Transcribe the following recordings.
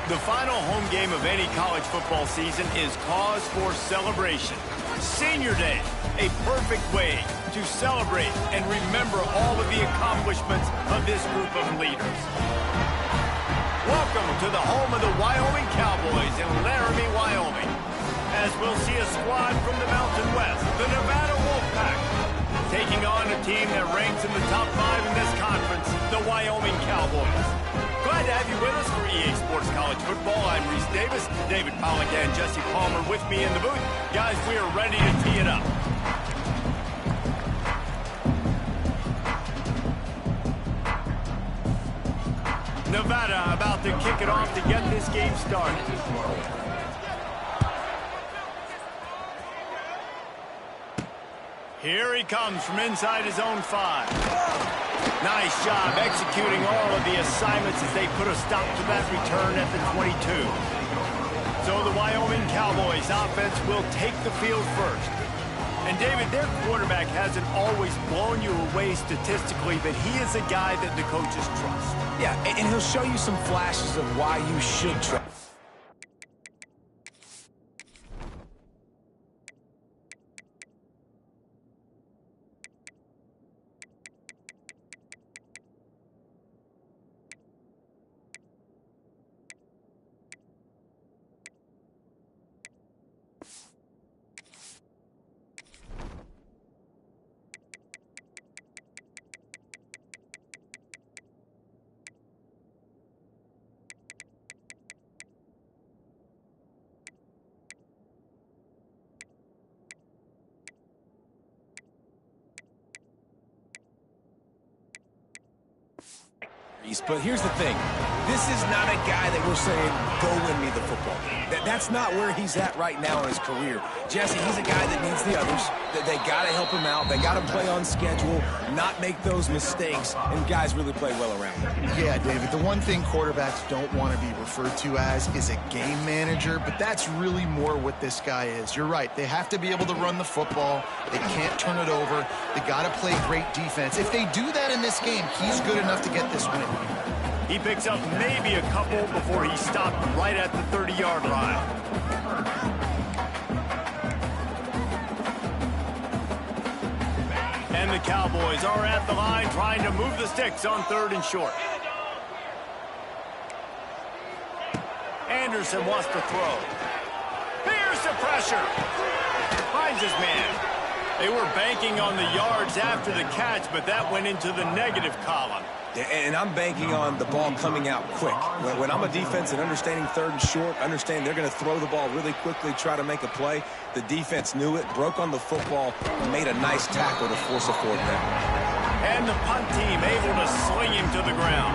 The final home game of any college football season is cause for celebration. Senior Day, a perfect way to celebrate and remember all of the accomplishments of this group of leaders. Welcome to the home of the Wyoming Cowboys in Laramie, Wyoming. As we'll see a squad from the Mountain West, the Nevada Wolfpack, taking on a team that ranks in the top 5 in this conference, the Wyoming Cowboys. Glad to have you with us for EA Sports College Football. I'm Reese Davis, David Pollack and Jesse Palmer with me in the booth. Guys, we are ready to tee it up. Nevada about to kick it off to get this game started. Here he comes from inside his own 5. Nice job executing all of the assignments as they put a stop to that return at the 22. So the Wyoming Cowboys offense will take the field first. And David, their quarterback hasn't always blown you away statistically, but he is a guy that the coaches trust. Yeah, and he'll show you some flashes of why you should trust. But here's the thing. This is not a guy that we're saying, go win me the football game. That's not where he's at right now in his career. Jesse, he's a guy that needs the others. They got to help him out. They got to play on schedule, not make those mistakes, and guys really play well around him. Yeah, David, the one thing quarterbacks don't want to be referred to as is a game manager, but that's really more what this guy is. You're right. They have to be able to run the football. They can't turn it over. They got to play great defense. If they do that in this game, he's good enough to get this win. He picks up maybe a couple before he stopped right at the 30-yard line. And the Cowboys are at the line trying to move the sticks on 3rd and short. Anderson wants to throw. Here's the pressure. Finds his man. They were banking on the yards after the catch, but that went into the negative column. And I'm banking on the ball coming out quick. When I'm a defense and understanding 3rd and short, understand they're going to throw the ball really quickly, try to make a play. The defense knew it, broke on the football, and made a nice tackle to force a 4th down. And the punt team able to swing him to the ground.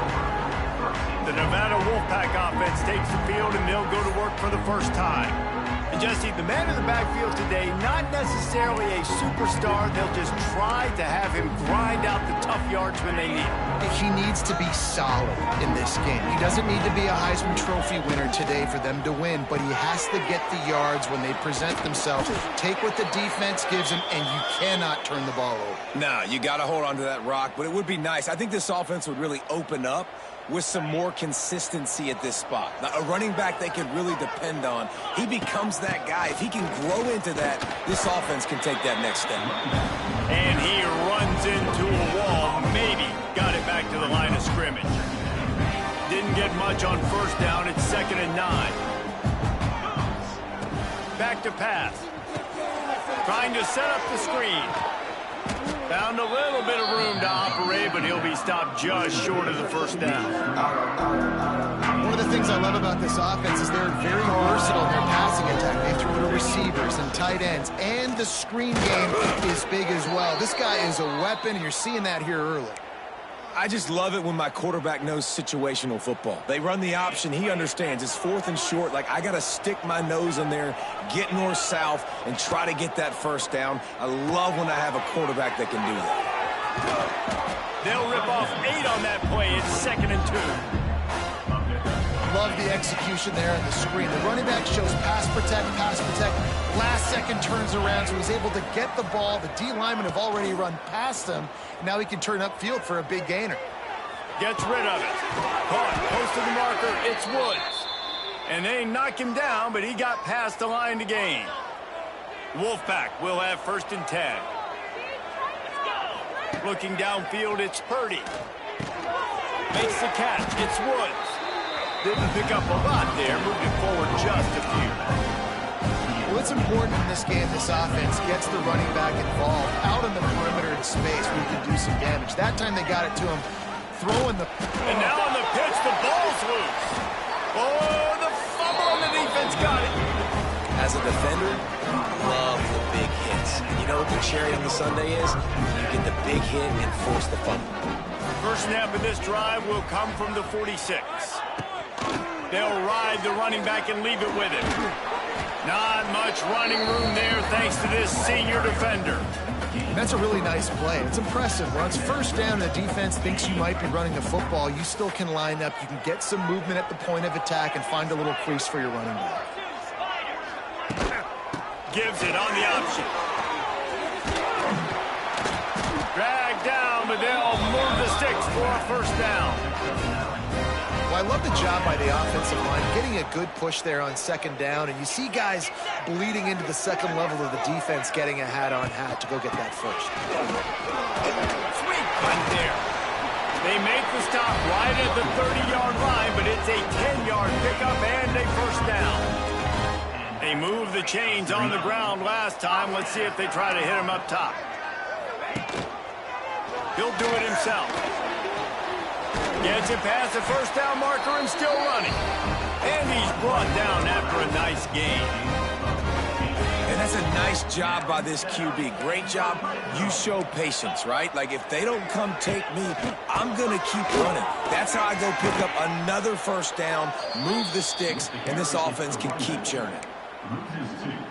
The Nevada Wolfpack offense takes the field, and they'll go to work for the first time. And Jesse, the man in the backfield today, not necessarily a superstar. They'll just try to have him grind out the tough yards when they need it. He needs to be solid in this game. He doesn't need to be a Heisman Trophy winner today for them to win, but he has to get the yards when they present themselves. Take what the defense gives him, and you cannot turn the ball over. No, you got to hold on to that rock, but it would be nice. I think this offense would really open up with some more consistency at this spot. Now, a running back they can really depend on. He becomes that guy. If he can grow into that, this offense can take that next step. And he runs into a wall. Maybe got it back to the line of scrimmage. Didn't get much on 1st down. It's 2nd and 9. Back to pass. Trying to set up the screen. Found a little bit of room to operate, but he'll be stopped just short of the 1st down. One of the things I love about this offense is they're very versatile in their passing attack. They throw to receivers and tight ends, and the screen game is big as well. This guy is a weapon, and you're seeing that here early. I just love it when my quarterback knows situational football. They run the option. He understands. It's 4th and short. Like, I got to stick my nose in there, get north-south, and try to get that 1st down. I love when I have a quarterback that can do that. They'll rip off 8 on that play. It's 2nd and 2. Love the execution there on the screen. The running back shows pass protect. Last second turns around, so he's able to get the ball. The D linemen have already run past him. And now he can turn upfield for a big gainer. Gets rid of it. Caught close to the marker. It's Woods. And they knock him down, but he got past the line to gain. Wolfpack will have 1st and 10. Looking downfield, it's Purdy. Makes the catch. It's Woods. Didn't pick up a lot there, moving forward just a few. Well, it's important in this game, this offense gets the running back involved out in the perimeter in space where he can do some damage. That time they got it to him, throwing the... And now on the pitch, the ball's loose. Oh, the fumble, and the defense got it. As a defender, love the big hits. And you know what the cherry on the sundae is? You get the big hit and force the fumble. First snap of this drive will come from the 46. They'll ride the running back and leave it with him. Not much running room there thanks to this senior defender. That's a really nice play. It's impressive. Once first down, the defense thinks you might be running the football. You still can line up. You can get some movement at the point of attack and find a little crease for your running back. Gives it on the option. Dragged down, but they'll move the sticks for a first down. Well, I love the job by the offensive line, getting a good push there on 2nd down, and you see guys bleeding into the second level of the defense getting a hat-on-hat to go get that first. Sweet punt there. They make the stop right at the 30-yard line, but it's a 10-yard pickup and a first down. They moved the chains on the ground last time. Let's see if they try to hit him up top. He'll do it himself. Gets it past the first down marker and still running. And he's brought down after a nice gain. And that's a nice job by this QB. Great job. You show patience, right? Like, if they don't come take me, I'm going to keep running. That's how I go pick up another first down, move the sticks, and this offense can keep churning.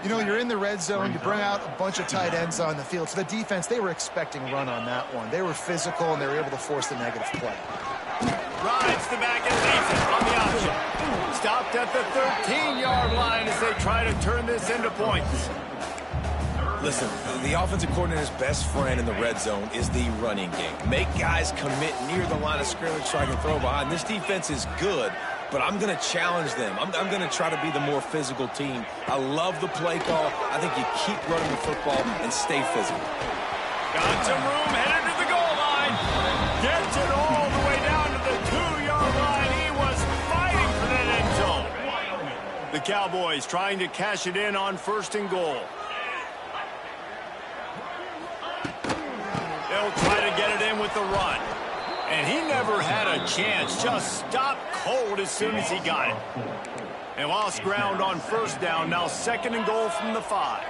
You know, you're in the red zone, you bring out a bunch of tight ends on the field. So the defense, they were expecting run on that one. They were physical, and they were able to force the negative play. Rides the back and leaves it on the option. Stopped at the 13-yard line as they try to turn this into points. Listen, the offensive coordinator's best friend in the red zone is the running game. Make guys commit near the line of scrimmage so I can throw behind. This defense is good, but I'm going to challenge them. I'm going to try to be the more physical team. I love the play call. I think you keep running the football and stay physical. Got some room, headed to the goal line. Gets it all the way down to the 2-yard line. He was fighting for that end zone. The Cowboys trying to cash it in on 1st and goal. They'll try to get it in with the run. And he never had a chance. Just stopped cold as soon as he got it. They lost ground on 1st down. Now 2nd and goal from the 5.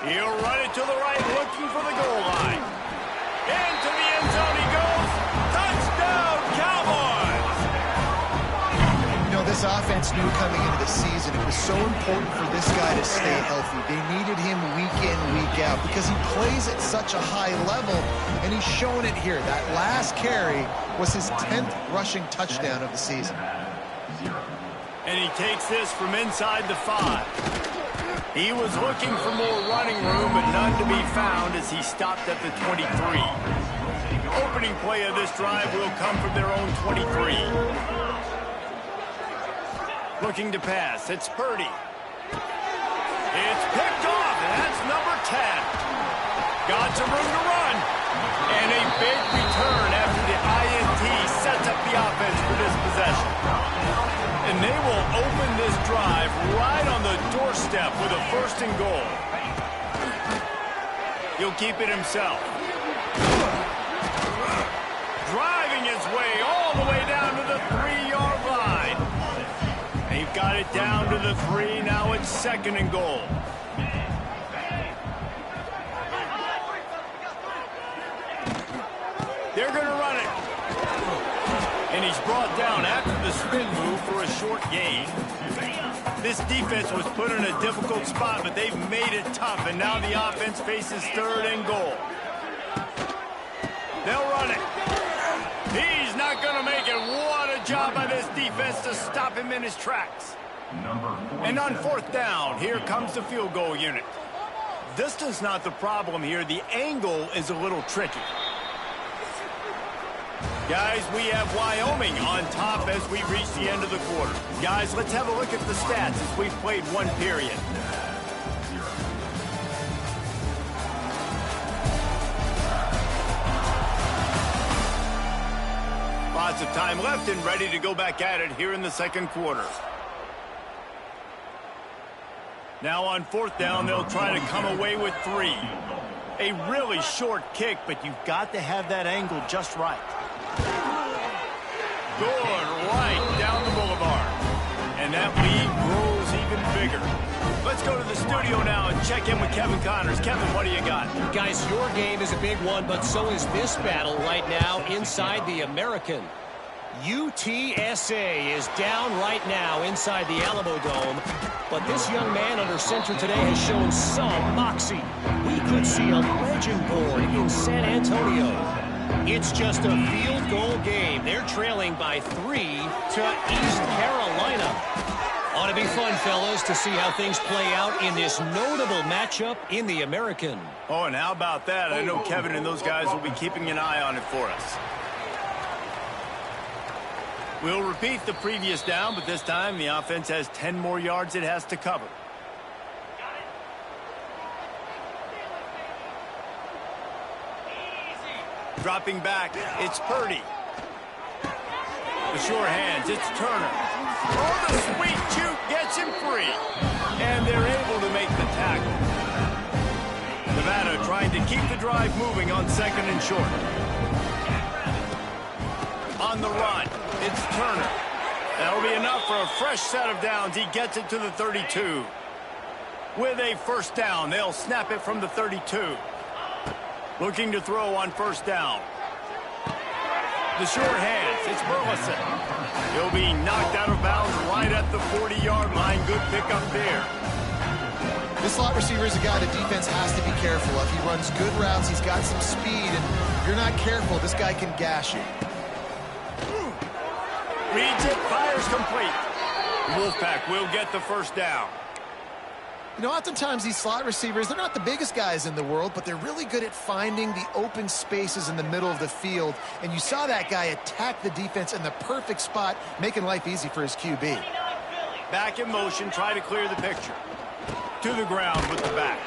He'll run it to the right, looking for the goal line. Into the end zone he goes. Touchdown, Cowboys! You know, this offense knew coming into the season it was so important for this guy to stay healthy. They needed him week in, week out because he plays at such a high level, and he's shown it here. That last carry was his 10th rushing touchdown of the season. And he takes this from inside the 5. He was looking for more running room, but none to be found as he stopped at the 23. Opening play of this drive will come from their own 23. Looking to pass, it's Purdy. It's picked off, and that's number 10. Got some room to run. And a big return after the INT sets up the offense for this possession. And they will open this drive right on the doorstep with a 1st and goal. He'll keep it himself. Driving his way all the way down to the 3-yard line. They've got it down to the 3. Now it's 2nd and goal. They're going to run it. And he's brought down after the spin move for a short gain. This defense was put in a difficult spot, but they've made it tough, and now the offense faces 3rd and goal. They'll run it. He's not going to make it. What a job by this defense to stop him in his tracks. And on 4th down, here comes the field goal unit. Distance not the problem here. The angle is a little tricky. Guys, we have Wyoming on top as we reach the end of the quarter. Guys, let's have a look at the stats as we've played one period. Lots of time left and ready to go back at it here in the second quarter. Now on fourth down, they'll try to come away with 3. A really short kick, but you've got to have that angle just right. Good, right down the boulevard. And that lead grows even bigger. Let's go to the studio now and check in with Kevin Connors. Kevin, what do you got? Guys, your game is a big one, but so is this battle right now inside the American. UTSA is down right now inside the Alamo Dome, but this young man under center today has shown some moxie. We could see a legend born in San Antonio. It's just a field goal game. They're trailing by 3 to East Carolina. Ought to be fun, fellas, to see how things play out in this notable matchup in the American. Oh, and how about that? I know Kevin and those guys will be keeping an eye on it for us. We'll repeat the previous down, but this time the offense has 10 more yards it has to cover. Dropping back, it's Purdy. The sure hands, it's Turner. Oh, the sweet juke gets him free. And they're able to make the tackle. Nevada trying to keep the drive moving on second and short. On the run, it's Turner. That'll be enough for a fresh set of downs. He gets it to the 32. With a first down, they'll snap it from the 32. Looking to throw on first down. The short hands, it's Burleson. He'll be knocked out of bounds right at the 40-yard line. Good pickup there. This slot receiver is a guy the defense has to be careful of. He runs good routes, he's got some speed, and if you're not careful, this guy can gash you. Reads it, fires complete. Wolfpack will get the first down. You know, oftentimes these slot receivers, they're not the biggest guys in the world, but they're really good at finding the open spaces in the middle of the field. And you saw that guy attack the defense in the perfect spot, making life easy for his QB. Back in motion, try to clear the picture. To the ground with the back.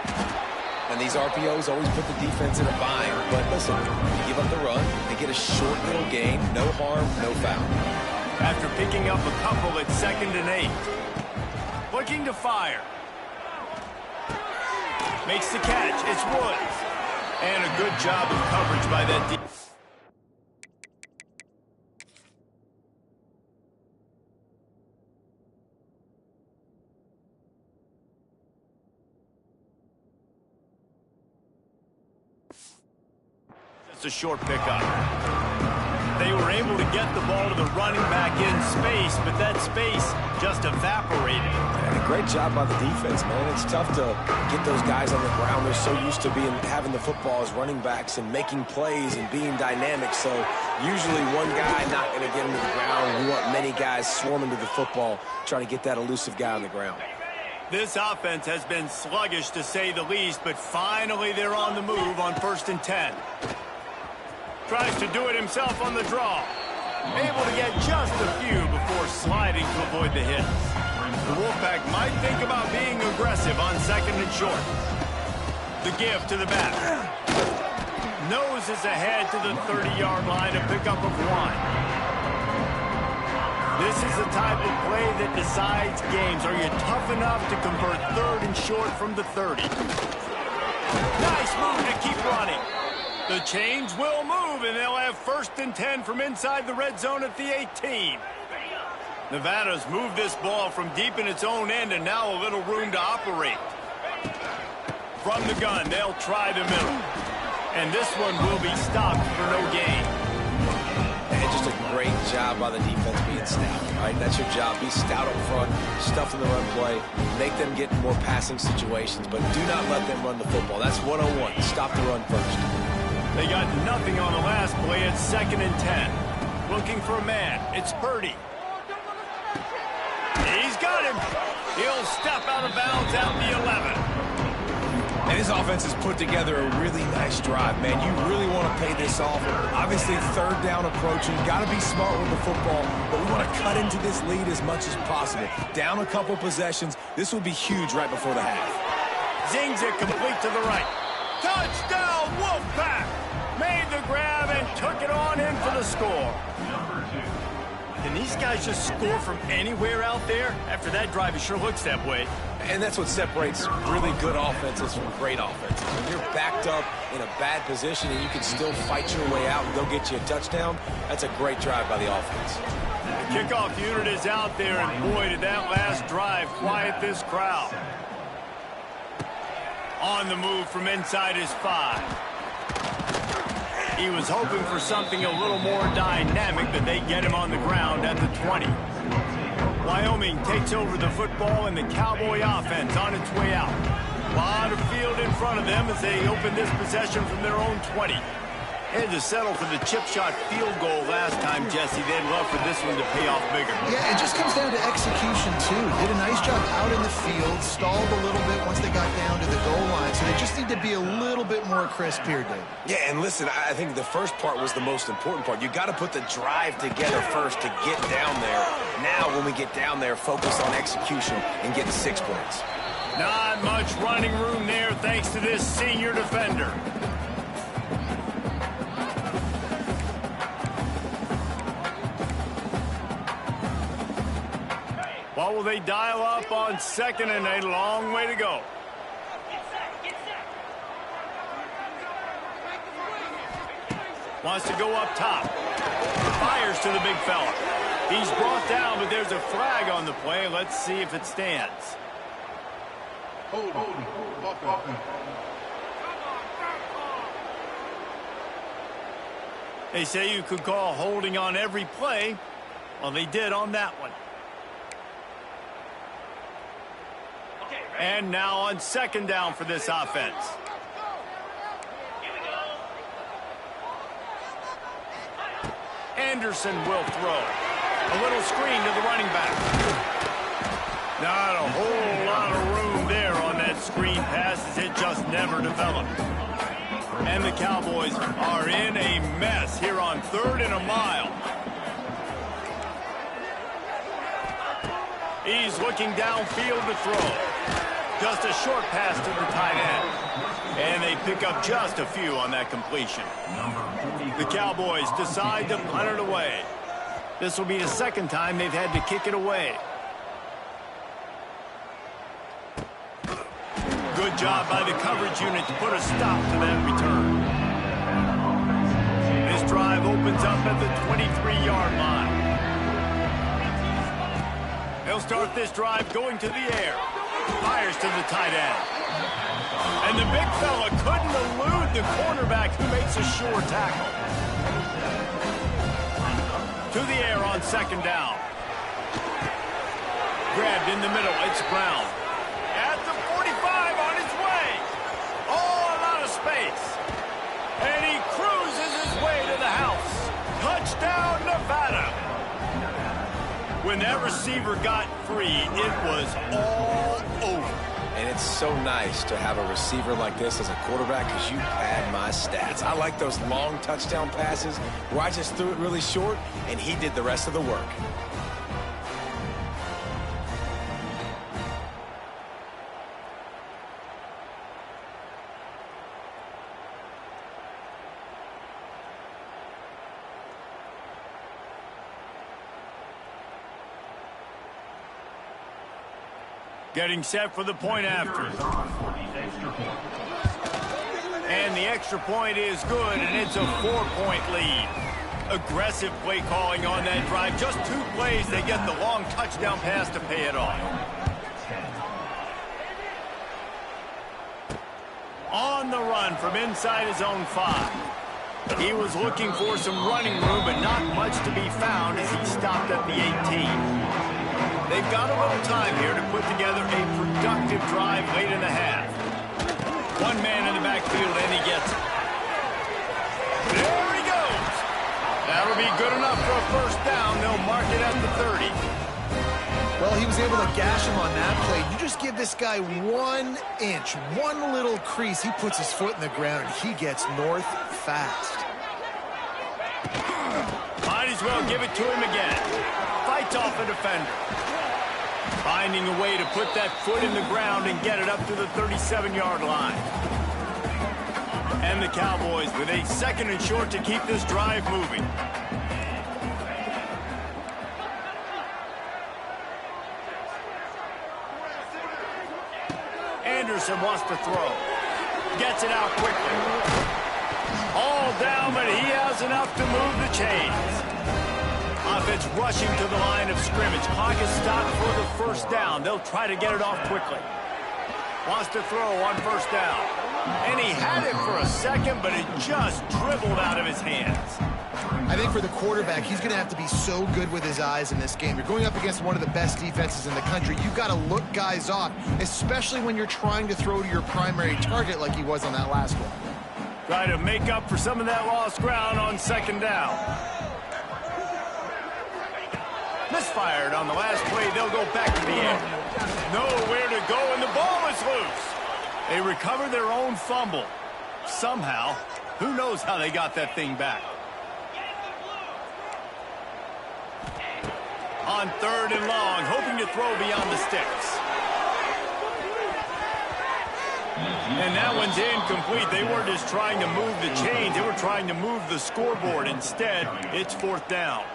And these RPOs always put the defense in a bind. But listen, you give up the run, they get a short little gain, no harm, no foul. After picking up a couple at 2nd and 8. Looking to fire. Makes the catch. It's Woods. And a good job of coverage by that defense. It's a short pickup. They were able to get the ball to the running back in space, but that space just evaporated. And a great job by the defense, man. It's tough to get those guys on the ground. They're so used to having the football as running backs and making plays and being dynamic. So usually one guy not going to get him to the ground. We want many guys swarming to the football, trying to get that elusive guy on the ground. This offense has been sluggish, to say the least, but finally they're on the move on 1st and 10. Tries to do it himself on the draw. Able to get just a few before sliding to avoid the hits. The Wolfpack might think about being aggressive on 2nd and short. The give to the back. Noses ahead to the 30-yard line, a pickup of 1. This is the type of play that decides games. Are you tough enough to convert 3rd and short from the 30? Nice move to keep running. The chains will move, and they'll have 1st and 10 from inside the red zone at the 18. Nevada's moved this ball from deep in its own end, and now a little room to operate. From the gun, they'll try the middle. And this one will be stopped for no gain. And just a great job by the defense being stout, right? That's your job. Be stout up front, stuff in the run play, make them get in more passing situations, but do not let them run the football. That's 101. Stop the run first. They got nothing on the last play at 2nd and 10. Looking for a man. It's Purdy. He's got him. He'll step out of bounds at the 11. And his offense has put together a really nice drive, man. You really want to pay this off. Obviously, third down approaching. Got to be smart with the football, but we want to cut into this lead as much as possible. Down a couple possessions. This will be huge right before the half. Zings it complete to the right. Touchdown, Wolfpack! Made the grab and took it on in for the score. Can these guys just score from anywhere out there? After that drive, it sure looks that way. And that's what separates really good offenses from great offenses. When you're backed up in a bad position and you can still fight your way out and go get you a touchdown, that's a great drive by the offense. The kickoff unit is out there, and boy, did that last drive quiet this crowd. On the move from inside his 5. He was hoping for something a little more dynamic, but they get him on the ground at the 20. Wyoming takes over the football, and the Cowboy offense on its way out. A lot of field in front of them as they open this possession from their own 20. Had to settle for the chip shot field goal last time, Jesse. They'd love for this one to pay off bigger. Yeah, it just comes down to execution, too. Did a nice job out in the field, stalled a little bit once they got down to the goal line, so they just need to be a little bit more crisp here, Dave. Yeah, and listen, I think the first part was the most important part. You got to put the drive together first to get down there. Now, when we get down there, focus on execution and getting 6 points. Not much running room there thanks to this senior defender. What will they dial up on 2nd and a long way to go? Wants to go up top. Fires to the big fella. He's brought down, but there's a flag on the play. Let's see if it stands. They say you could call holding on every play. Well, they did on that one. And now on 2nd down for this offense. Anderson will throw. A little screen to the running back. Not a whole lot of room there on that screen pass as it just never developed. And the Cowboys are in a mess here on 3rd and a mile. He's looking downfield to throw. Just a short pass to the tight end. And they pick up just a few on that completion. The Cowboys decide to punt it away. This will be the 2nd time they've had to kick it away. Good job by the coverage unit to put a stop to that return. This drive opens up at the 23-yard line. They'll start this drive going to the air. Fires to the tight end. And the big fella couldn't elude the cornerback who makes a sure tackle. To the air on 2nd down. Grabbed in the middle. It's Brown. At the 45 on his way. Oh, a lot of space. And he cruises his way to the house. Touchdown, Nevada. When that receiver got free, it was all over. And it's so nice to have a receiver like this as a quarterback because you pad my stats. I like those long touchdown passes where I just threw it really short and he did the rest of the work. Getting set for the point after. And the extra point is good, and it's a 4-point lead. Aggressive play calling on that drive. Just 2 plays, they get the long touchdown pass to pay it off. On the run from inside his own 5. He was looking for some running room, but not much to be found as he stopped at the 18. They've got a little time here to put together a productive drive late in the half. 1 man in the backfield, and he gets it. There he goes. That'll be good enough for a 1st down. They'll mark it at the 30. Well, he was able to gash him on that play. You just give this guy 1 inch, one little crease. He puts his foot in the ground, and he gets north fast. Might as well give it to him again. Fights off a defender. Finding a way to put that foot in the ground and get it up to the 37-yard line. And the Cowboys with a 2nd and short to keep this drive moving. Anderson wants to throw. Gets it out quickly. All down, but he has enough to move the chains. Offense rushing to the line of scrimmage. Clock is stopped for the 1st down. They'll try to get it off quickly. Wants to throw on 1st down. And he had it for a second, but it just dribbled out of his hands. I think for the quarterback, he's going to have to be so good with his eyes in this game. You're going up against one of the best defenses in the country. You've got to look guys off, especially when you're trying to throw to your primary target like he was on that last one. Try to make up for some of that lost ground on 2nd down. Misfired on the last play. They'll go back to the air. Nowhere to go, and the ball is loose. They recover their own fumble. Somehow. Who knows how they got that thing back. On 3rd and long, hoping to throw beyond the sticks. And that one's incomplete. They weren't just trying to move the chains. They were trying to move the scoreboard. Instead, it's 4th down.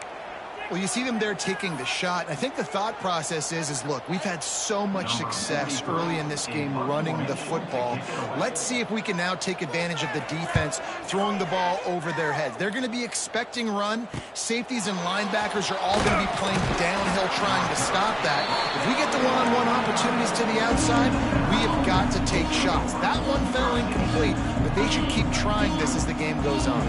Well, you see them there taking the shot. I think the thought process is look, we've had so much success early in this game running the football. Let's see if we can now take advantage of the defense throwing the ball over their heads. They're going to be expecting run. Safeties and linebackers are all going to be playing downhill trying to stop that. If we get the one-on-one opportunities to the outside, we have got to take shots. That one fell incomplete, but they should keep trying this as the game goes on.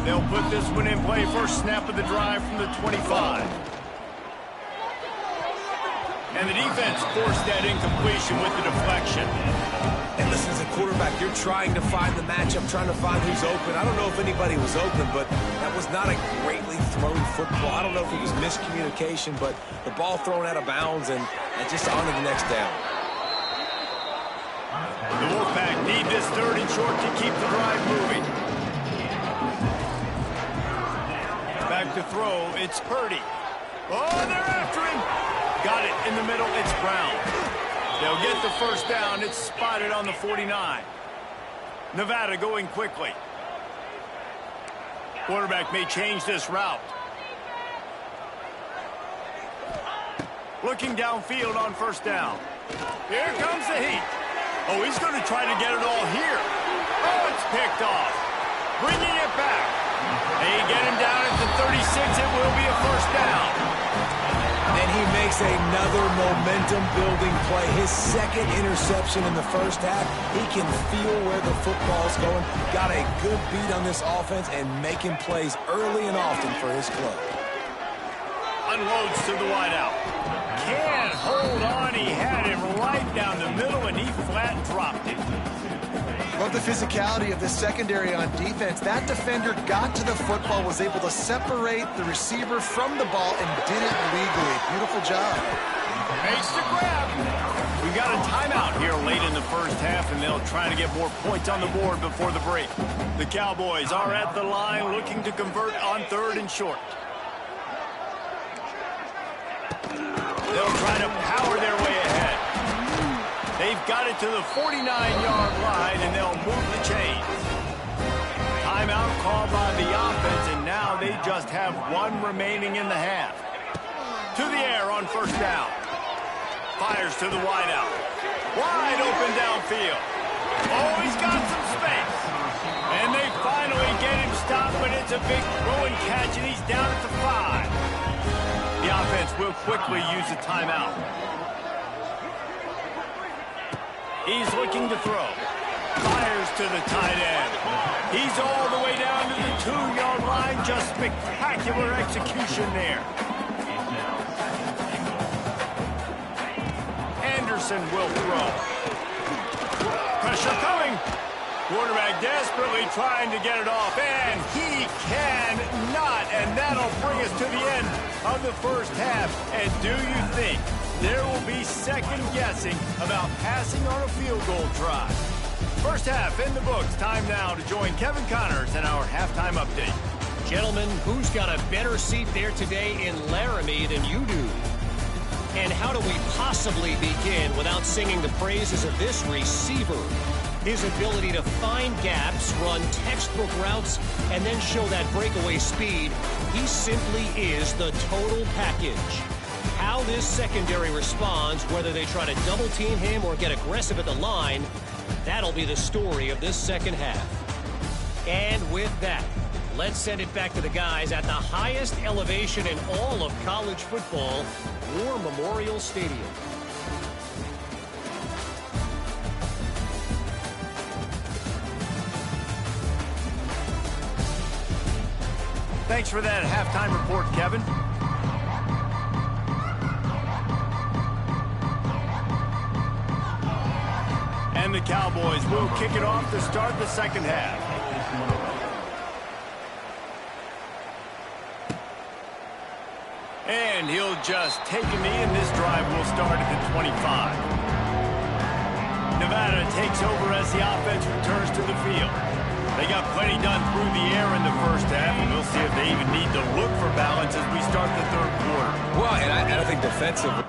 They'll put this one in play. First snap of the drive from the 25. And the defense forced that incompletion with the deflection. And listen, as a quarterback, you're trying to find the matchup, trying to find who's open. I don't know if anybody was open, but that was not a greatly thrown football. I don't know if it was miscommunication, but the ball thrown out of bounds and just on to the next down. The Wolfpack need this 3rd and short to keep the drive moving. Back to throw, it's Purdy. Oh, they're after him. Got it in the middle, it's Brown. They'll get the 1st down, it's spotted on the 49. Nevada going quickly. Quarterback may change this route. Looking downfield on 1st down. Here comes the heat. Oh, he's going to try to get it all here. Oh, it's picked off. Bringing it back. They get him down at the 36. It will be a 1st down. And he makes another momentum-building play. His 2nd interception in the 1st half. He can feel where the football's going. Got a good beat on this offense and making plays early and often for his club. Unloads to the wideout. Can't hold on. He had him right down the middle, and he flat dropped it. Love the physicality of the secondary on defense. That defender got to the football, was able to separate the receiver from the ball, and did it legally. Beautiful job. Makes the grab. We've got a timeout here late in the 1st half, and they'll try to get more points on the board before the break. The Cowboys are at the line looking to convert on 3rd and short. They'll try to power their way ahead. They've got it to the 49-yard line, and they'll move the chains. Timeout called by the offense, and now they just have 1 remaining in the half. To the air on 1st down. Fires to the wideout. Wide open downfield. Oh, he's got some space. And they finally get him stopped, but it's a big throw and catch, and he's down at the 5. The offense will quickly use a timeout. He's looking to throw. Fires to the tight end. He's all the way down to the 2-yard line. Just spectacular execution there. Anderson will throw. Pressure coming. Quarterback desperately trying to get it off, and he cannot, and that'll bring us to the end of the 1st half. And do you think there will be second guessing about passing on a field goal try? 1st half in the books. Time now to join Kevin Connors in our halftime update. Gentlemen, who's got a better seat there today in Laramie than you do? And how do we possibly begin without singing the praises of this receiver? His ability to find gaps, run textbook routes, and then show that breakaway speed. He simply is the total package. How this secondary responds, whether they try to double-team him or get aggressive at the line, that'll be the story of this second half. And with that, let's send it back to the guys at the highest elevation in all of college football, War Memorial Stadium. Thanks for that halftime report, Kevin. And the Cowboys will kick it off to start the second half. And he'll just take a knee, and this drive will start at the 25. Nevada takes over as the offense returns to the field. They got plenty done through the air in the first half, and we'll see if they even need to look for balance as we start the third quarter. Well, and I think defensively,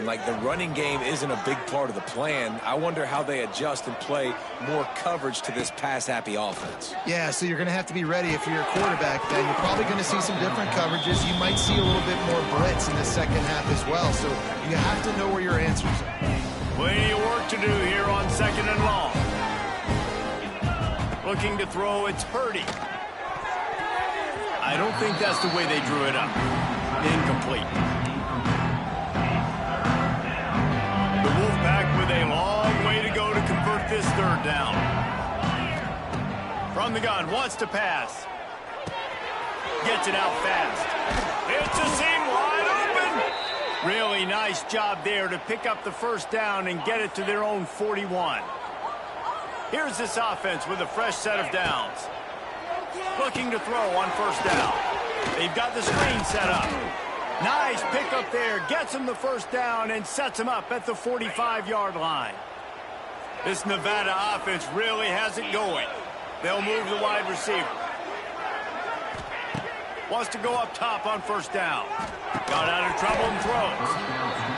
like the running game isn't a big part of the plan. I wonder how they adjust and play more coverage to this pass-happy offense. Yeah, so you're going to have to be ready if you're a quarterback. Then you're probably going to see some different coverages. You might see a little bit more blitz in the second half as well. So you have to know where your answers are. Plenty of work to do here on second and long. Looking to throw, it's Purdy. I don't think that's the way they drew it up. Incomplete. The Wolfpack with a long way to go to convert this third down. From the gun, wants to pass. Gets it out fast. It's a seam wide open. Really nice job there to pick up the first down and get it to their own 41. Here's this offense with a fresh set of downs. Looking to throw on first down. They've got the screen set up. Nice pickup there. Gets him the first down and sets him up at the 45-yard line. This Nevada offense really has it going. They'll move the wide receiver. Wants to go up top on first down. Got out of trouble and throws.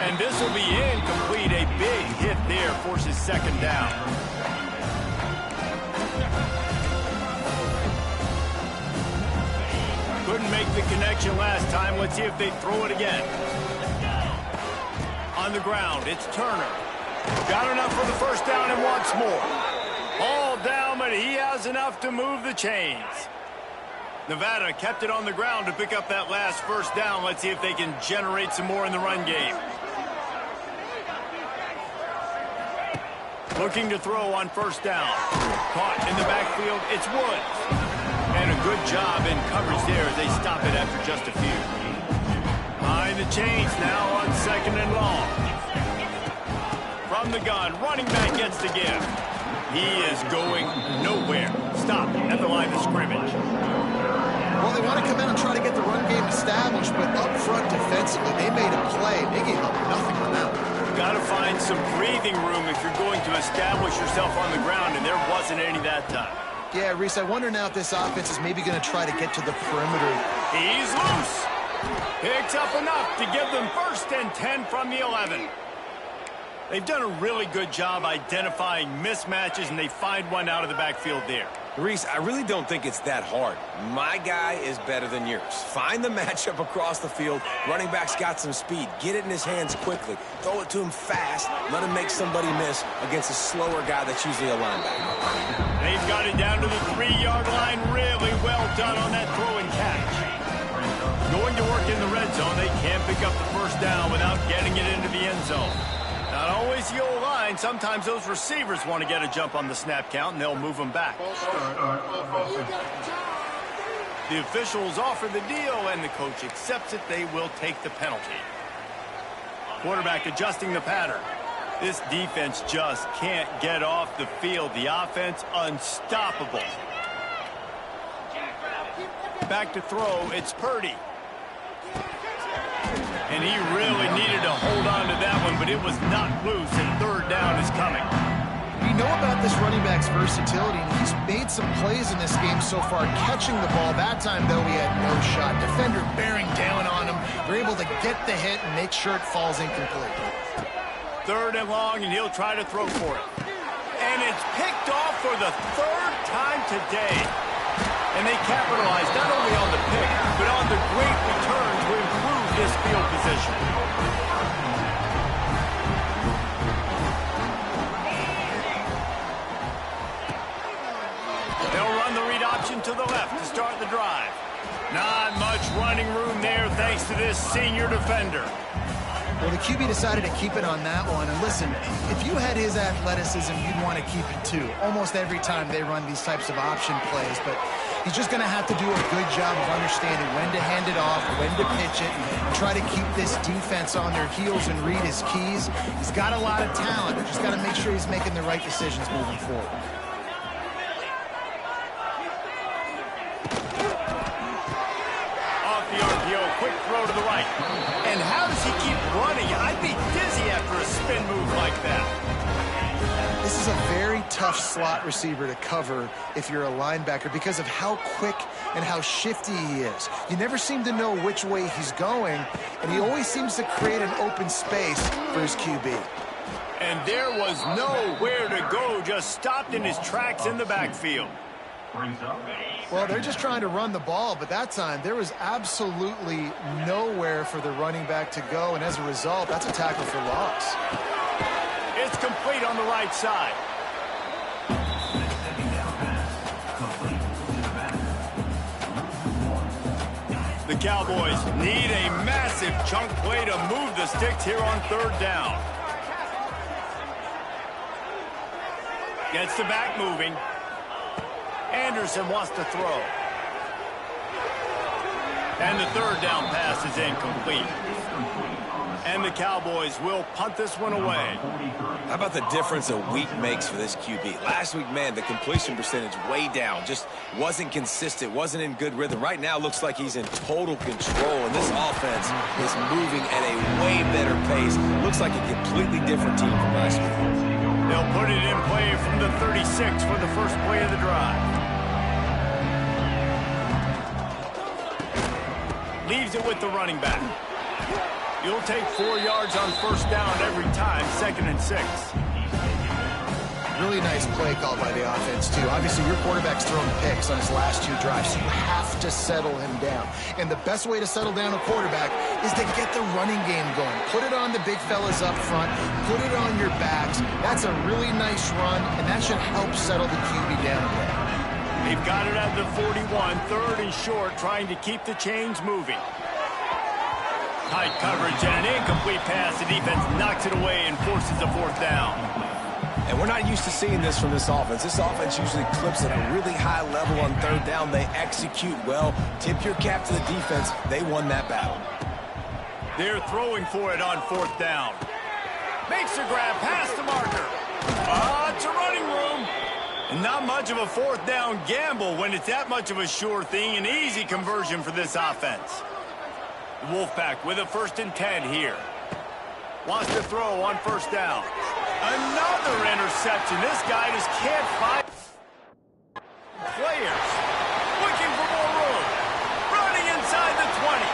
And this will be incomplete. A big hit there forces second down. Couldn't make the connection last time. Let's see if they throw it again. On the ground, it's Turner. Got enough for the first down and wants more. All down, but he has enough to move the chains. Nevada kept it on the ground to pick up that last first down. Let's see if they can generate some more in the run game. Looking to throw on first down. Caught in the backfield, it's Woods. And a good job in coverage there as they stop it after just a few. Behind the chains now on second and long. From the gun, running back gets the give. He is going nowhere. Stop at the line of scrimmage. Well, they want to come in and try to get the run game established, but up front defensively, they made a play. They gave up nothing on that one. Got to find some breathing room if you're going to establish yourself on the ground, and there wasn't any that time. Yeah, Reese, I wonder now if this offense is maybe going to try to get to the perimeter. He's loose. Picks up enough to give them first and 10 from the 11. They've done a really good job identifying mismatches, and they find one out of the backfield there. Reese, I really don't think it's that hard. My guy is better than yours. Find the matchup across the field. Running back's got some speed. Get it in his hands quickly. Throw it to him fast. Let him make somebody miss against a slower guy that's usually a linebacker. They've got it down to the 3-yard line. Really well done on that throw and catch. Going to work in the red zone. They can't pick up the first down without getting it into the end zone. Not always the old line. Sometimes those receivers want to get a jump on the snap count, and they'll move them back. The officials offer the deal, and the coach accepts it. They will take the penalty. Quarterback adjusting the pattern. This defense just can't get off the field. The offense unstoppable. Back to throw. It's Purdy. And he really needed to hold on to that one, but it was not loose, and third down is coming. We know about this running back's versatility, and he's made some plays in this game so far, catching the ball. That time, though, he had no shot. Defender bearing down on him. They're able to get the hit and make sure it falls incomplete. Third and long, and he'll try to throw for it. And it's picked off for the third time today. And they capitalize not only on the pick, but on the great return to improve this field position. They'll run the read option to the left to start the drive. Not much running room there thanks to this senior defender. Well, the QB decided to keep it on that one. And listen, if you had his athleticism, you'd want to keep it too. Almost every time they run these types of option plays. But he's just going to have to do a good job of understanding when to hand it off, when to pitch it, and try to keep this defense on their heels and read his keys. He's got a lot of talent. Just got to make sure he's making the right decisions moving forward. Off the RPO, quick throw to the right. And how does he keep running? I'd be dizzy after a spin move like that. This is a very tough slot receiver to cover if you're a linebacker because of how quick and how shifty he is. You never seem to know which way he's going, and he always seems to create an open space for his QB. And there was nowhere to go, just stopped in his tracks in the backfield. Well, they're just trying to run the ball, but that time there was absolutely nowhere for the running back to go, and as a result, that's a tackle for loss. It's complete on the right side. The Cowboys need a massive chunk play to move the sticks here on third down. Gets the back moving. Anderson wants to throw. And the third down pass is incomplete. And the Cowboys will punt this one away. How about the difference a week makes for this QB? Last week, man, the completion percentage way down. Just wasn't consistent, wasn't in good rhythm. Right now, looks like he's in total control, and this offense is moving at a way better pace. Looks like a completely different team from last week. They'll put it in play from the 36 for the first play of the drive. Leaves it with the running back. You'll take 4 yards on first down every time, 2nd and 6. Really nice play call by the offense, too. Obviously, your quarterback's thrown picks on his last 2 drives, so you have to settle him down. And the best way to settle down a quarterback is to get the running game going. Put it on the big fellas up front. Put it on your backs. That's a really nice run, and that should help settle the QB down a bit. They've got it at the 41, third and short, trying to keep the chains moving. Tight coverage and an incomplete pass. The defense knocks it away and forces a fourth down. And we're not used to seeing this from this offense. This offense usually clips at a really high level on third down. They execute well. Tip your cap to the defense. They won that battle. They're throwing for it on fourth down. Makes a grab past the marker. It's a running room. And not much of a fourth down gamble when it's that much of a sure thing. An easy conversion for this offense. The Wolfpack with a 1st and 10 here. Wants to throw on first down. Another interception. This guy just can't find players. Looking for more room. Running inside the 20.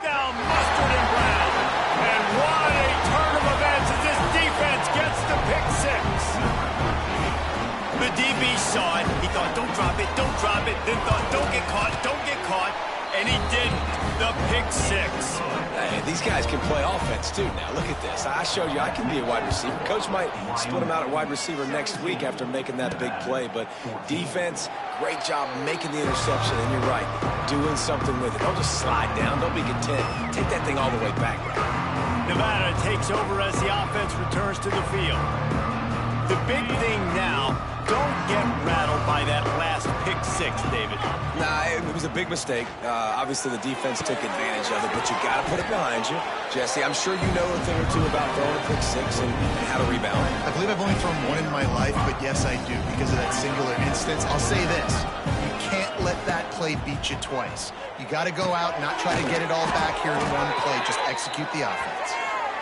Down Mustard and Brown. And what a turn of events as this defense gets the pick 6. The DB saw it. He thought, don't drop it, don't drop it. Then thought, don't get caught, don't get caught. And he didn't. The pick 6. Hey, these guys can play offense, too. Now, look at this. I showed you I can be a wide receiver. Coach might split him out at wide receiver next week after making that big play. But defense, great job making the interception. And you're right, doing something with it. Don't just slide down. Don't be content. Take that thing all the way back. Nevada takes over as the offense returns to the field. The big thing now, don't get rattled by that last pick 6, David. Nah, it was a big mistake. Obviously, the defense took advantage of it, but you got to put it behind you. Jesse, I'm sure you know a thing or two about throwing a pick 6 and how to rebound. I believe I've only thrown one in my life, but yes, I do. Because of that singular instance, I'll say this. You can't let that play beat you twice. You got to go out and not try to get it all back here in one play. Just execute the offense.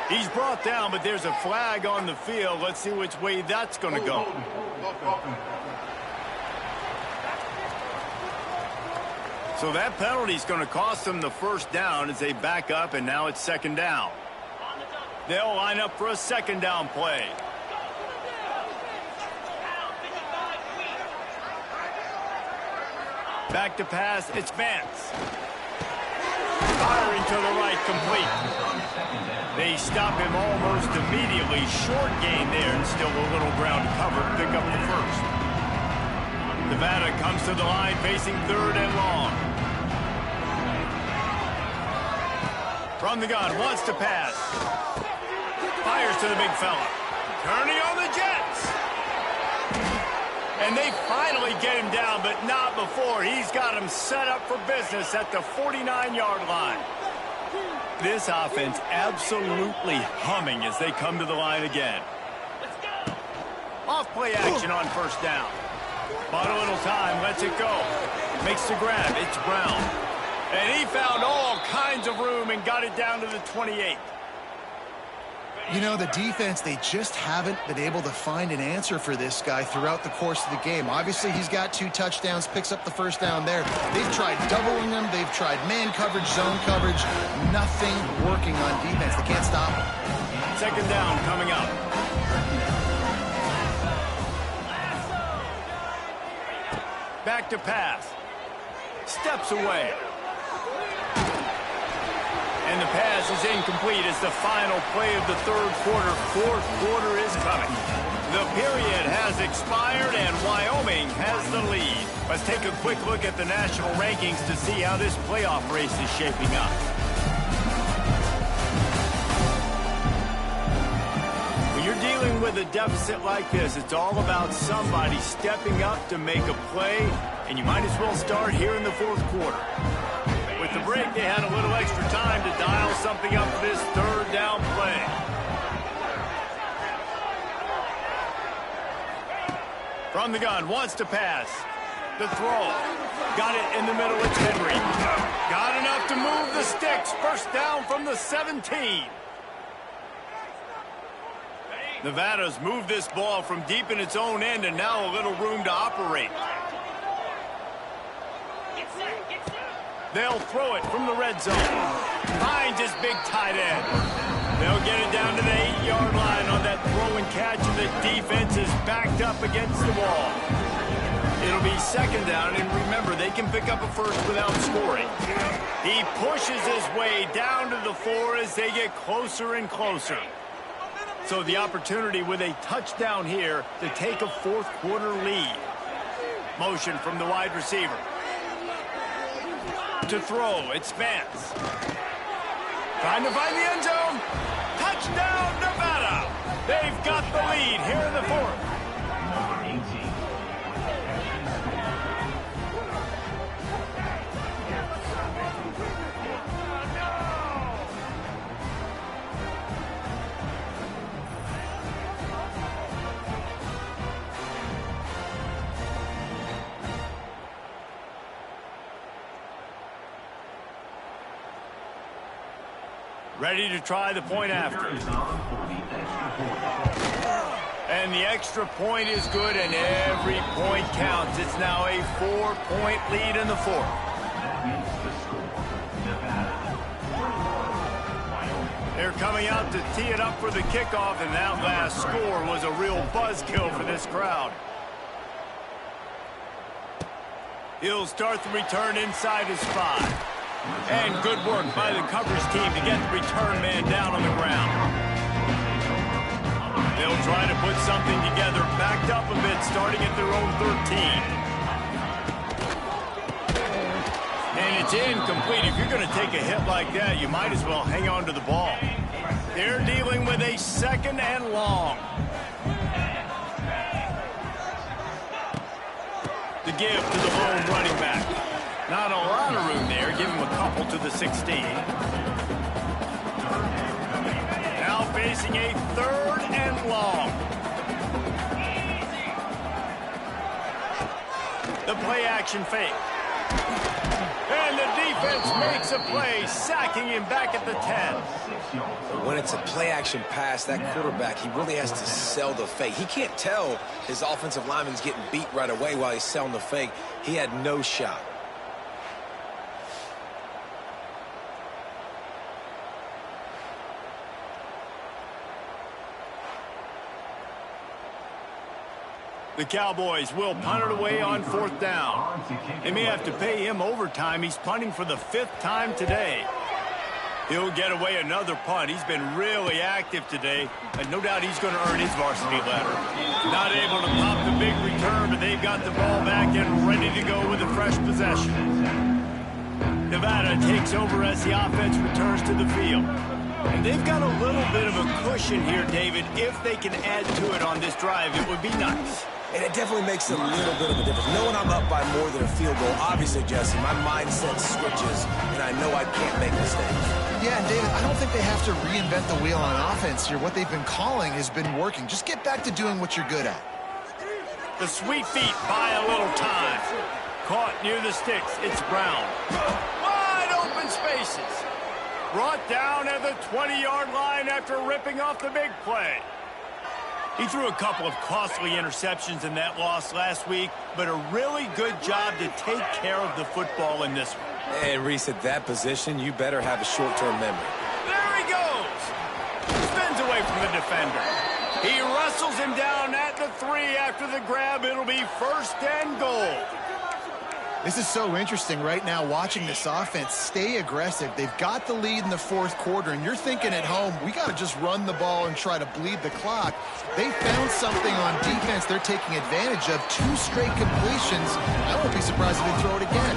He's brought down, but there's a flag on the field. Let's see which way that's going to go. So that penalty is going to cost them the first down as they back up, and now it's second down. They'll line up for a second down play. Back to pass, it's Vance. Firing to the right, complete. They stop him almost immediately. Short gain there, and still a little ground cover to pick up the first. Nevada comes to the line facing third and long. From the gun, wants to pass. Fires to the big fella. Turning on the Jets. And they finally get him down, but not before. He's got him set up for business at the 49-yard line. This offense absolutely humming as they come to the line again. Off play action on first down. Bought a little time, lets it go. Makes the grab, it's Brown. And he found all kinds of room and got it down to the 28. You know, the defense, they just haven't been able to find an answer for this guy throughout the course of the game. Obviously, he's got 2 touchdowns, picks up the first down there. They've tried doubling him. They've tried man coverage, zone coverage. Nothing working on defense. They can't stop him. Second down coming up. Back to pass. Steps away. And the pass is incomplete as the final play of the third quarter. Fourth quarter is coming. The period has expired, and Wyoming has the lead. Let's take a quick look at the national rankings to see how this playoff race is shaping up. When you're dealing with a deficit like this, it's all about somebody stepping up to make a play, and you might as well start here in the fourth quarter. With the break, they had a little extra time to dial something up for this third down play. From the gun, wants to pass. The throw. Got it in the middle, it's Henry. Got enough to move the sticks. First down from the 17. Nevada's moved this ball from deep in its own end, and now a little room to operate. They'll throw it from the red zone. Finds his big tight end. They'll get it down to the 8-yard line on that throw and catch, and the defense is backed up against the wall. It'll be second down, and remember, they can pick up a first without scoring. He pushes his way down to the 4 as they get closer and closer. So the opportunity with a touchdown here to take a fourth quarter lead. Motion from the wide receiver. To throw, it's Vance. Trying to find the end zone. Touchdown, Nevada. They've got the lead here in the fourth. Ready to try the point after. And the extra point is good, and every point counts. It's now a 4-point lead in the fourth. They're coming out to tee it up for the kickoff, and that last score was a real buzzkill for this crowd. He'll start the return inside his 5. And good work by the coverage team to get the return man down on the ground. They'll try to put something together, backed up a bit, starting at their own 13. And it's incomplete. If you're going to take a hit like that, you might as well hang on to the ball. They're dealing with a second and long. To give to the lone running back. Not a lot of room there. Give him a couple to the 16. Now facing a third and long. The play action fake. And the defense makes a play, sacking him back at the 10. When it's a play-action pass, that quarterback, he really has to sell the fake. He can't tell his offensive lineman's getting beat right away while he's selling the fake. He had no shot. The Cowboys will punt it away on 4th down. They may have to pay him overtime. He's punting for the 5th time today. He'll get away another punt. He's been really active today, and no doubt he's going to earn his varsity letter. Not able to pop the big return, but they've got the ball back and ready to go with a fresh possession. Nevada takes over as the offense returns to the field. And they've got a little bit of a cushion here, David. If they can add to it on this drive, it would be nice. And it definitely makes a little bit of a difference. Knowing I'm up by more than a field goal, obviously, Jesse, my mindset switches, and I know I can't make mistakes. Yeah, and David, I don't think they have to reinvent the wheel on offense here. What they've been calling has been working. Just get back to doing what you're good at. The sweet feet buy a little time. Caught near the sticks. It's Brown. Wide open spaces. Brought down at the 20-yard line after ripping off the big play. He threw a couple of costly interceptions in that loss last week, but a really good job to take care of the football in this one. And Reese, at that position, you better have a short-term memory. There he goes. Spins away from the defender. He wrestles him down at the 3 after the grab. It'll be 1st and goal. This is so interesting right now watching this offense stay aggressive. They've got the lead in the 4th quarter, and you're thinking at home, we got to just run the ball and try to bleed the clock. They found something on defense they're taking advantage of. 2 straight completions. I won't be surprised if they throw it again.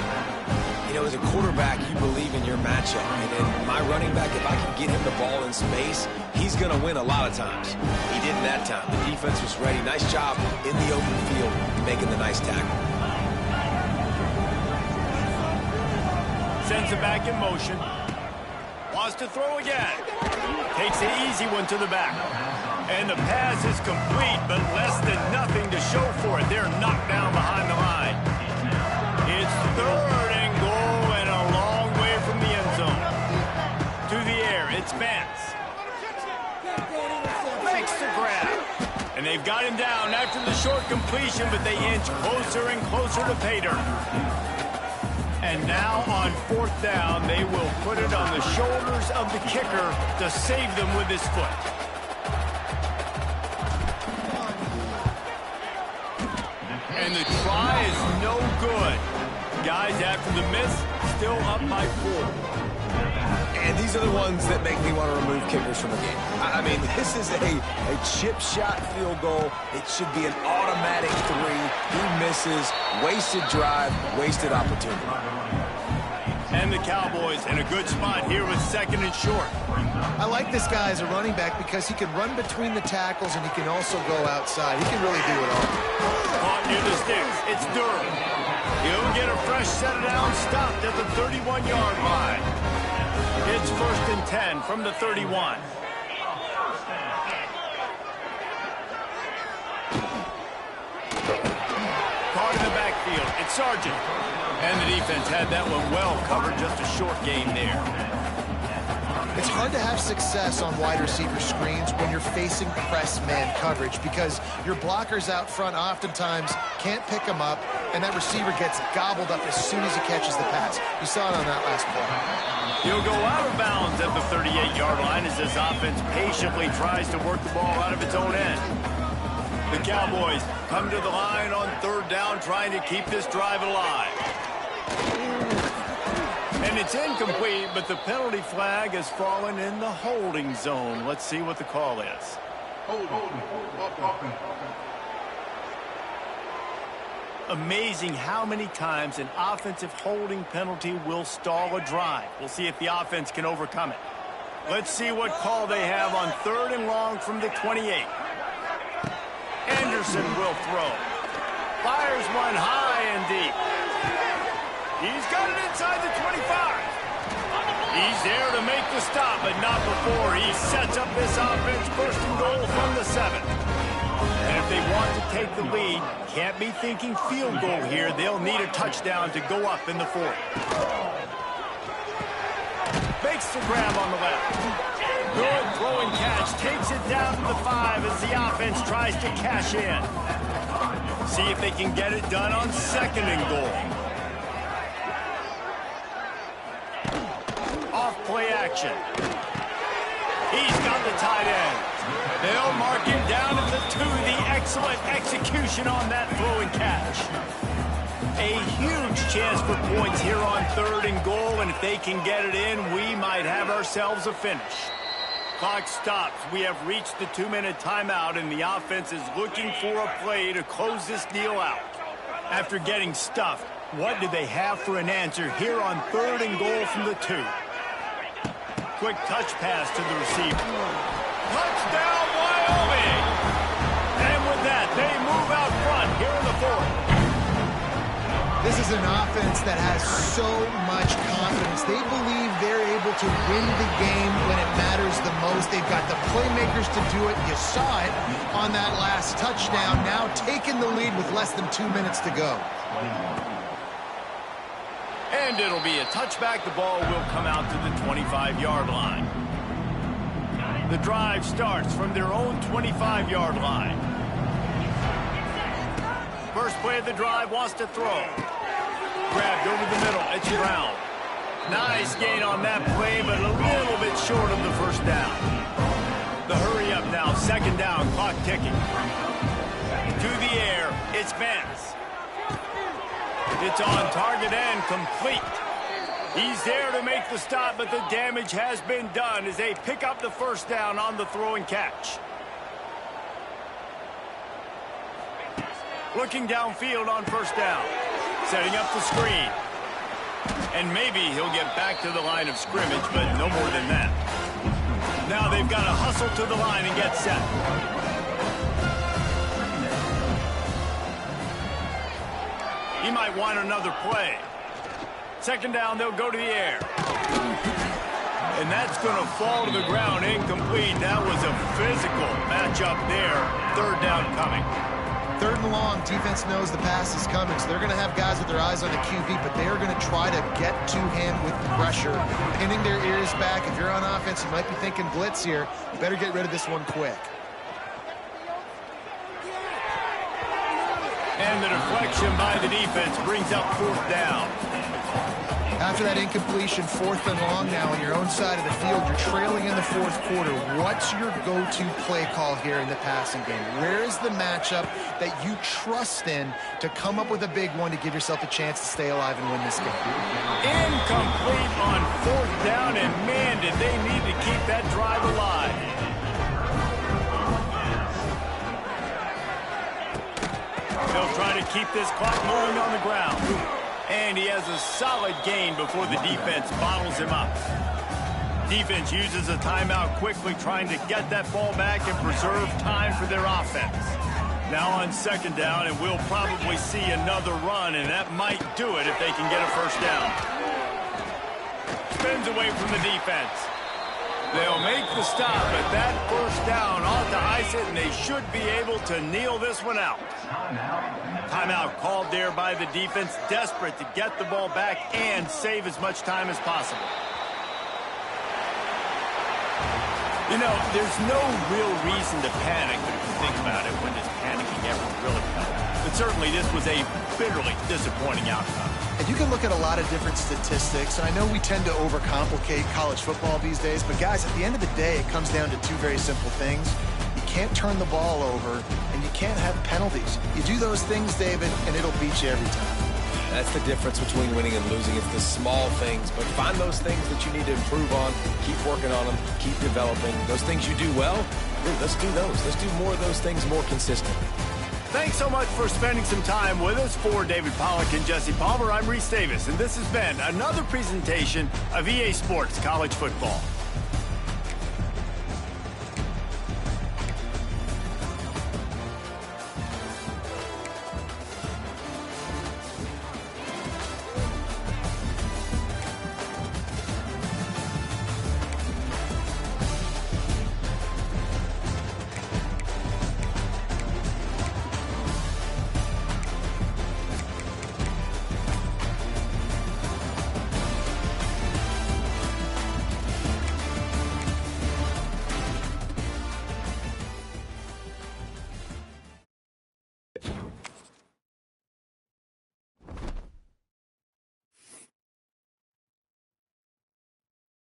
You know, as a quarterback, you believe in your matchup. And my running back, if I can get him the ball in space, he's going to win a lot of times. He didn't that time. The defense was ready. Nice job in the open field making the nice tackle. Sends it back in motion. Wants to throw again. Takes an easy one to the back. And the pass is complete, but less than nothing to show for it. They're knocked down behind the line. It's 3rd and goal and a long way from the end zone. To the air, it's Vance. Makes the grab. And they've got him down after the short completion, but they inch closer and closer to pay dirt. And now on 4th down, they will put it on the shoulders of the kicker to save them with his foot. And the try is no good. Guys, after the miss, still up by 4. And these are the ones that make me want to remove kickers from the game. I mean, this is a chip shot field goal. It should be an automatic 3. He misses, wasted drive, wasted opportunity. And the Cowboys in a good spot here with 2nd and short. I like this guy as a running back because he can run between the tackles and he can also go outside. He can really do it all. Caught near the sticks. It's Durham. He'll get a fresh set down, stopped at the 31-yard line. It's 1st and 10 from the 31. Caught in the backfield. It's Sargent. And the defense had that one well covered. Just a short game there. It's hard to have success on wide receiver screens when you're facing press man coverage because your blockers out front oftentimes can't pick them up, and that receiver gets gobbled up as soon as he catches the pass. You saw it on that last play. He'll go out of bounds at the 38-yard line as this offense patiently tries to work the ball out of its own end. The Cowboys come to the line on 3rd down, trying to keep this drive alive. And it's incomplete, but the penalty flag has fallen in the holding zone. Let's see what the call is. Amazing how many times an offensive holding penalty will stall a drive. We'll see if the offense can overcome it. Let's see what call they have on 3rd and long from the 28. Anderson will throw. Fires one high and deep. He's got it inside the 25. He's there to make the stop, but not before he sets up this offense 1st and goal from the 7. And if they want to take the lead, can't be thinking field goal here. They'll need a touchdown to go up in the fourth. Makes the grab on the left. Good throwing catch. Takes it down to the 5 as the offense tries to cash in. See if they can get it done on 2nd and goal. Off play action. He's got the tight end. They'll mark him down at the 2. The excellent execution on that throwing catch. A huge chance for points here on 3rd and goal, and if they can get it in, we might have ourselves a finish. Clock stops. We have reached the 2-minute timeout, and the offense is looking for a play to close this deal out. After getting stuffed, what do they have for an answer here on 3rd and goal from the 2? Quick touch pass to the receiver. Touchdown, Wyoming! And with that, they move out front here in the 4th. This is an offense that has so much confidence. They believe they're able to win the game when it matters the most. They've got the playmakers to do it. You saw it on that last touchdown. Now taking the lead with less than 2 minutes to go. And it'll be a touchback. The ball will come out to the 25-yard line. The drive starts from their own 25-yard line. First play of the drive, wants to throw. Grabbed over the middle, it's Brown. Nice gain on that play, but a little bit short of the first down. The hurry up now, 2nd down, clock ticking. To the air, it's Vance. It's on target and complete. He's there to make the stop, but the damage has been done as they pick up the first down on the throw and catch. Looking downfield on 1st down. Setting up the screen. And maybe he'll get back to the line of scrimmage, but no more than that. Now they've got to hustle to the line and get set. He might want another play. 2nd down, they'll go to the air. And that's going to fall to the ground, incomplete. That was a physical matchup there. 3rd down coming. 3rd and long, defense knows the pass is coming, so they're going to have guys with their eyes on the QB, but they are going to try to get to him with the pressure, pinning their ears back. If you're on offense, you might be thinking blitz here. You better get rid of this one quick. And the deflection by the defense brings up 4th down. After that incompletion, 4th and long now on your own side of the field, you're trailing in the 4th quarter. What's your go-to play call here in the passing game? Where is the matchup that you trust in to come up with a big one to give yourself a chance to stay alive and win this game? Incomplete on 4th down, and man, did they need to keep that drive alive. They'll try to keep this clock moving on the ground. And he has a solid gain before the defense bottles him up. Defense uses a timeout quickly, trying to get that ball back and preserve time for their offense. Now on 2nd down, and we'll probably see another run, and that might do it if they can get a first down. Spins away from the defense. They'll make the stop, but that first down ought to ice it, and they should be able to kneel this one out. Timeout called there by the defense, desperate to get the ball back and save as much time as possible. You know, there's no real reason to panic, but if you think about it, when does panicking ever really help? But certainly this was a bitterly disappointing outcome. And you can look at a lot of different statistics, and I know we tend to overcomplicate college football these days, but guys, at the end of the day, it comes down to 2 very simple things. You can't turn the ball over, and you can't have penalties. You do those things, David, and it'll beat you every time. That's the difference between winning and losing. It's the small things, but find those things that you need to improve on, keep working on them, keep developing. Those things you do well, let's do those. Let's do more of those things more consistently. Thanks so much for spending some time with us. For David Pollack and Jesse Palmer, I'm Reese Davis, and this has been another presentation of EA Sports College Football.